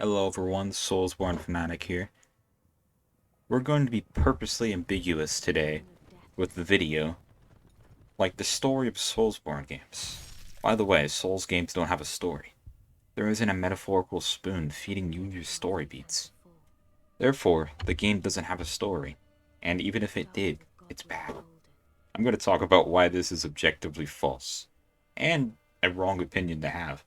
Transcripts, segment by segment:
Hello everyone, Soulsborne Fanatic here. We're going to be purposely ambiguous today with the video, like the story of Soulsborne games. By the way, Souls games don't have a story. There isn't a metaphorical spoon feeding you your story beats. Therefore, the game doesn't have a story, and even if it did, it's bad. I'm going to talk about why this is objectively false, and a wrong opinion to have.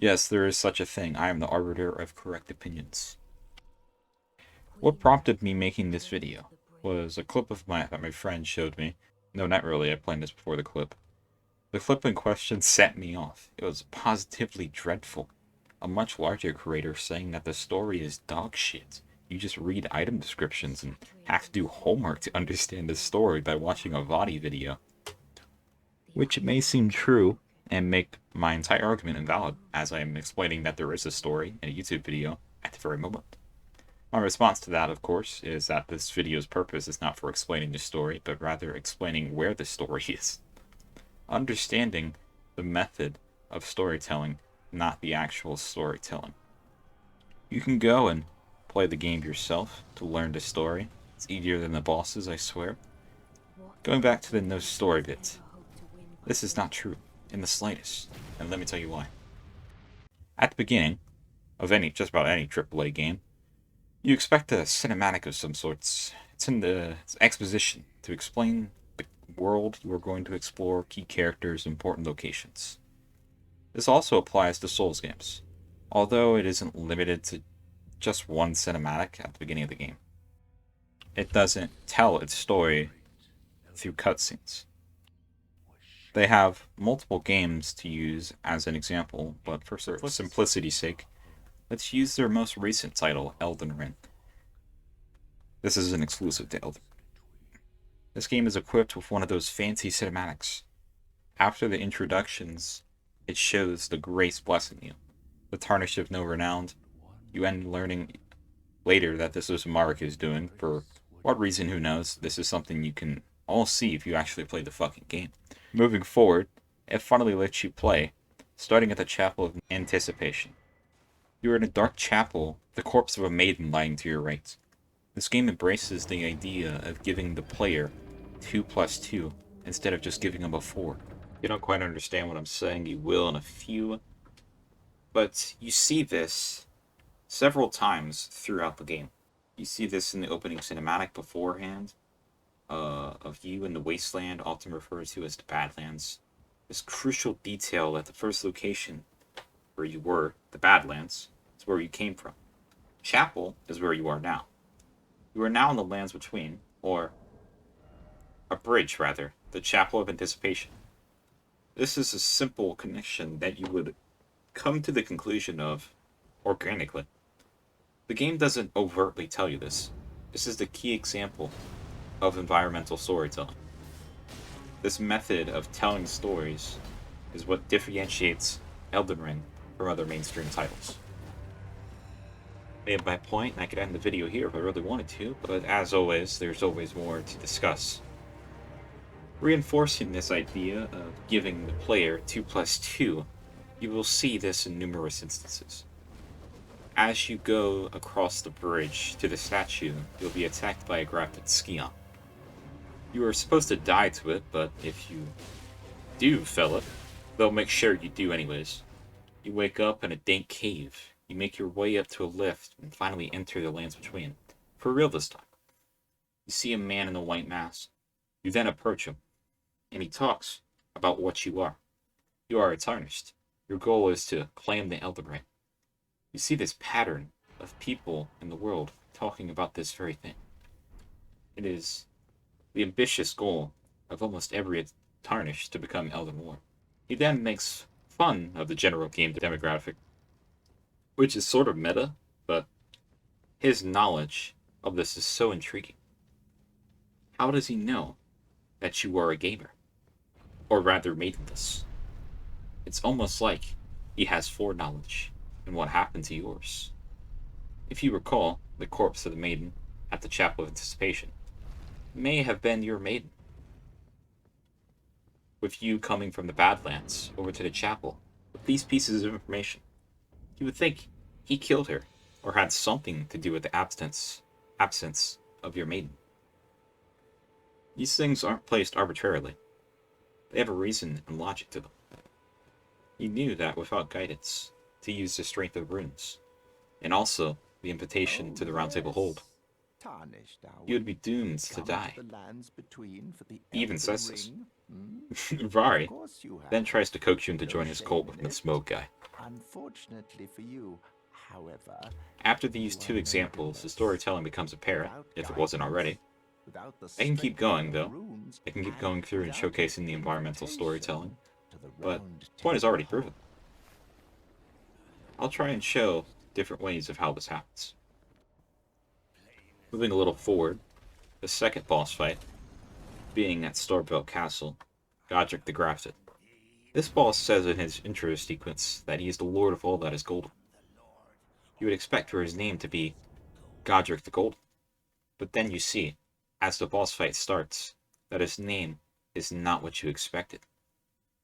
Yes, there is such a thing. I am the arbiter of correct opinions. What prompted me making this video was a clip of that my friend showed me. No, not really, I planned this before the clip. The clip in question set me off. It was positively dreadful. A much larger creator saying that the story is dog shit. You just read item descriptions and have to do homework to understand the story by watching a VOD video. Which may seem true and make my entire argument invalid, as I am explaining that there is a story in a YouTube video at the very moment. My response to that, of course, is that this video's purpose is not for explaining the story, but rather explaining where the story is. Understanding the method of storytelling, not the actual storytelling. You can go and play the game yourself to learn the story. It's easier than the bosses, I swear. Going back to the no story bit. This is not true, in the slightest, and let me tell you why. At the beginning of just about any AAA game, you expect a cinematic of some sorts. It's exposition to explain the world you are going to explore, key characters, important locations. This also applies to Souls games, although it isn't limited to just one cinematic at the beginning of the game. It doesn't tell its story through cutscenes. They have multiple games to use as an example, but for simplicity's sake, let's use their most recent title, Elden Ring. This is an exclusive to Elden Ring. This game is equipped with one of those fancy cinematics. After the introductions, it shows the grace blessing you. The tarnish of no renown. You end learning later that this is Mark is doing. For what reason, who knows? This is something you can all see if you actually play the fucking game. Moving forward, it finally lets you play, starting at the Chapel of Anticipation. You are in a dark chapel, the corpse of a maiden lying to your right. This game embraces the idea of giving the player 2 plus 2 instead of just giving them a 4. If you don't quite understand what I'm saying, you will in a few. But you see this several times throughout the game. You see this in the opening cinematic beforehand, of you in the wasteland, often referred to as the Badlands. This crucial detail that the first location where you were, the Badlands, is where you came from. Chapel is where you are now. You are now in the lands between, or a bridge rather, the Chapel of Anticipation. This is a simple connection that you would come to the conclusion of organically. The game doesn't overtly tell you this. This is the key example of environmental storytelling. This method of telling stories is what differentiates Elden Ring from other mainstream titles. I made my point, and I could end the video here if I really wanted to, but as always, there's always more to discuss. Reinforcing this idea of giving the player 2 plus 2, you will see this in numerous instances. As you go across the bridge to the statue, you'll be attacked by a grafted Scion. You are supposed to die to it, but if you do fell it, they'll make sure you do anyways. You wake up in a dank cave. You make your way up to a lift and finally enter the lands between. For real this time. You see a man in a white mask. You then approach him, and he talks about what you are. You are a tarnished. Your goal is to claim the Elden Ring. You see this pattern of people in the world talking about this very thing. It is the ambitious goal of almost every tarnished to become Elden Lord. He then makes fun of the general game demographic, which is sort of meta, but his knowledge of this is so intriguing. How does he know that you are a gamer? Or rather, maidenless? It's almost like he has foreknowledge in what happened to yours. If you recall, the corpse of the maiden at the Chapel of Anticipation may have been your maiden. With you coming from the Badlands over to the chapel with these pieces of information, you would think He killed her, or had something to do with the absence of your maiden. These things aren't placed arbitrarily. They have a reason and logic to them. You knew that without guidance, to use the strength of runes, and also the invitation to the Round Table Hold, you would be doomed to die. He even says this. Vari then tries to coax you into joining his cult with the Smoke guy. Unfortunately for you, however, After these two examples, the storytelling becomes apparent, if it wasn't already. I can keep going, though. I can keep going through and showcasing the environmental storytelling, but the point is already proven. I'll try and show different ways of how this happens. Moving a little forward, the second boss fight, being at Storbelt Castle, Godric the Grafted. This boss says in his intro sequence that he is the Lord of all that is golden. You would expect for his name to be Godric the Golden, but then you see, as the boss fight starts, that his name is not what you expected.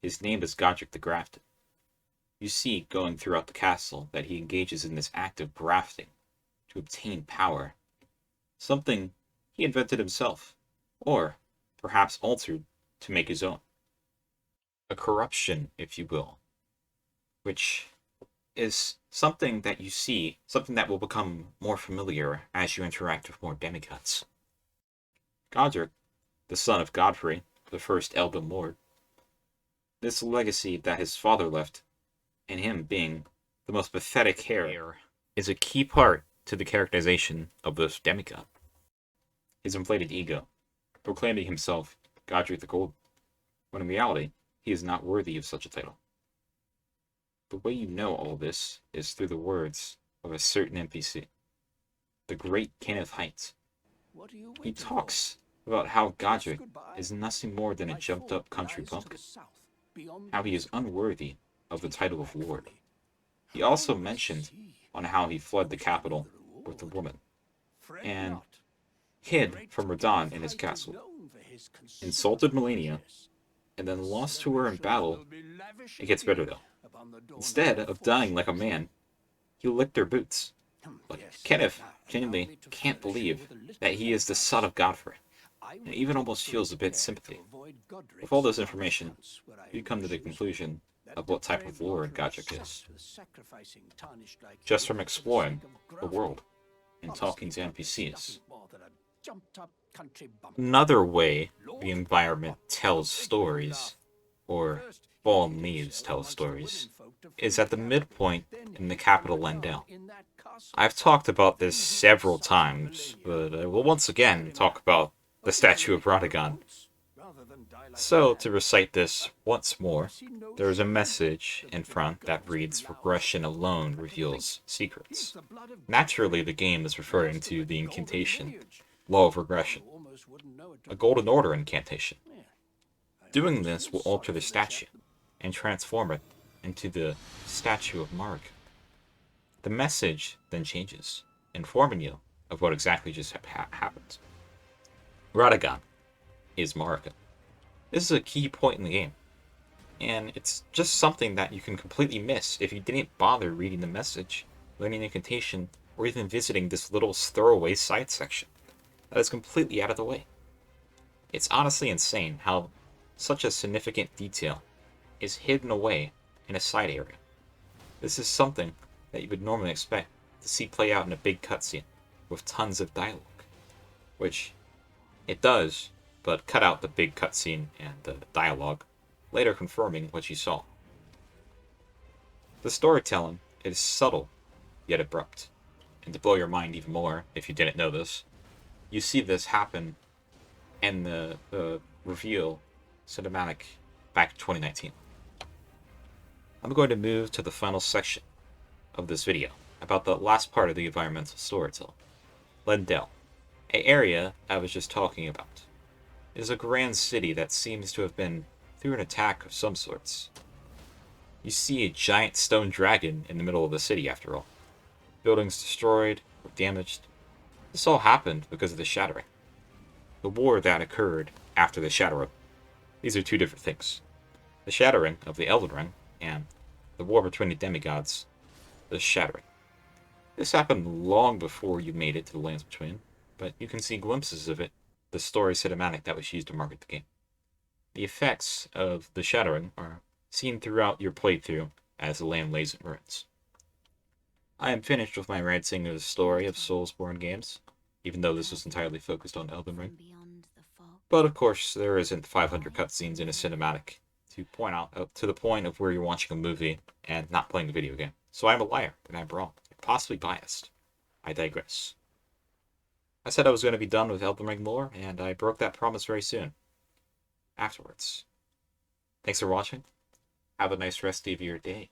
His name is Godric the Grafted. You see, going throughout the castle, that he engages in this act of grafting to obtain power. Something he invented himself, or perhaps altered to make his own. A corruption, if you will, which is something that you see, something that will become more familiar as you interact with more demigods. Godric, the son of Godfrey, the first Elden Lord, this legacy that his father left, and him being the most pathetic heir, is a key part to the characterization of this demigod. His inflated ego, proclaiming himself Godric the Golden, when in reality, he is not worthy of such a title. The way you know all this is through the words of a certain NPC, the great Kenneth Heights. He talks about how Godric is nothing more than a jumped-up country bumpkin, how he is unworthy of the title of Lord. He also mentioned on how he fled the capital with a woman, and hid from Radahn in his castle, insulted Melania, and then lost to her in battle. It gets better though. Instead of dying like a man, he licked her boots. Like, Kenneth genuinely can't believe that he is the son of Godfrey, and even almost feels a bit sympathy. With all this information, you come to the conclusion of what type of lord Godric is, just from exploring the world and talking to NPCs. Another way the environment tells stories, or fallen leaves tell stories, is at the midpoint in the capital Lendel. I've talked about this several times, but I will once again talk about the statue of Radagon. So, to recite this once more, there is a message in front that reads, "Regression alone reveals secrets." Naturally, the game is referring to the incantation, Law of Regression, a Golden Order incantation. Doing this will alter the statue, and transform it into the statue of Mark. The message then changes, informing you of what exactly just happened. Radagon is Marika. This is a key point in the game, and it's just something that you can completely miss if you didn't bother reading the message, learning the incantation, or even visiting this little throwaway side section that is completely out of the way. It's honestly insane how such a significant detail is hidden away in a side area. This is something that you would normally expect to see play out in a big cutscene with tons of dialogue, which it does, but cut out the big cutscene and the dialogue, later confirming what you saw. The storytelling is subtle, yet abrupt, and to blow your mind even more, if you didn't know this, you see this happen in the reveal cinematic back in 2019. I'm going to move to the final section of this video, about the last part of the environmental storytelling. Lendel, an area I was just talking about, is a grand city that seems to have been through an attack of some sorts. You see a giant stone dragon in the middle of the city after all. Buildings destroyed or damaged. This all happened because of the Shattering. The war that occurred after the Shattering. These are two different things. The Shattering of the Elden Ring, and the war between the demigods, the Shattering. This happened long before you made it to the Lands Between, but you can see glimpses of it, the story cinematic that was used to market the game. The effects of the shattering are seen throughout your playthrough as the land lays in ruins. I am finished with my ranting of the story of Soulsborne games, even though this was entirely focused on Elden Ring. But of course, there isn't 500 cutscenes in a cinematic to point out to the point of where you're watching a movie and not playing the video game. So I'm a liar, and I'm wrong, and possibly biased. I digress. I said I was going to be done with Elden Ring lore, and I broke that promise very soon. Afterwards. Thanks for watching. Have a nice rest of your day.